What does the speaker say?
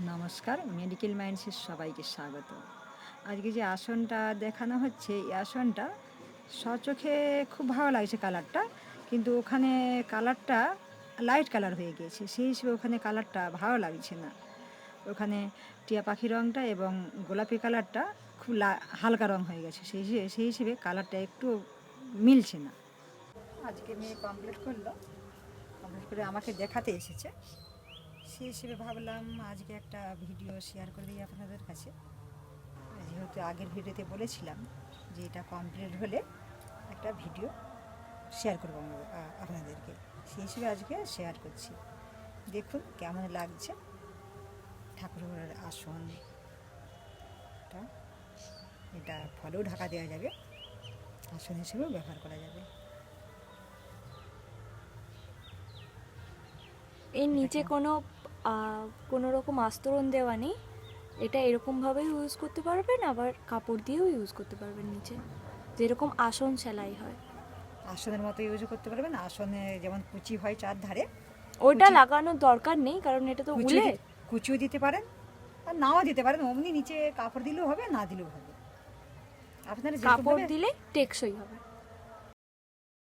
নমস্কার, মেডিকেল মাইন্ডসের সবাইকে স্বাগত। আজকে যে আসনটা দেখানো হচ্ছে, এই আসনটা স্বচোখে খুব ভালো লাগছে কালারটা, কিন্তু ওখানে কালারটা লাইট কালার হয়ে গিয়েছে, সেই হিসেবে ওখানে কালারটা ভালো লাগছে না। ওখানে টিয়া পাখি রঙটা এবং গোলাপি কালারটা খুব হালকা রঙ হয়ে গেছে, সেই হিসেবে কালারটা একটু মিলছে না। আজকে মেয়ে কমপ্লিট করলো, কমপ্লিট করে আমাকে দেখাতে এসেছে, সেই হিসেবে ভাবলাম আজকে একটা ভিডিও শেয়ার করে দিই আপনাদের কাছে। যেহেতু আগের ভিডিওতে বলেছিলাম যে এটা কমপ্লিট হলে একটা ভিডিও শেয়ার করবো আপনাদেরকে, সেই হিসেবে আজকে শেয়ার করছি। দেখুন কেমন লাগছে ঠাকুরের আসনটা। এটা ফলেও ঢাকা দেওয়া যাবে, আসন হিসেবেও ব্যবহার করা যাবে। এর নিচে কোনো রকম আস্তরণ দেওয়া নেই। এটা এরকমভাবেই ইউজ করতে পারবেন, আবার কাপড় দিয়েও ইউজ করতে পারবেন নিচে, যেরকম আসন সেলাই হয় আসনের মতো ইউজ করতে পারবেন। আসনে যেমন কুচি হয় চারধারে, ওইটা লাগানোর দরকার নেই, কারণ এটা তো উলে। কুচিও দিতে পারেন আর নাও দিতে পারেন, অমনি নিচে কাপড় দিলেও হবে, না দিলেও হবে, আপনারা কাপড় দিলে টেকসই হবে।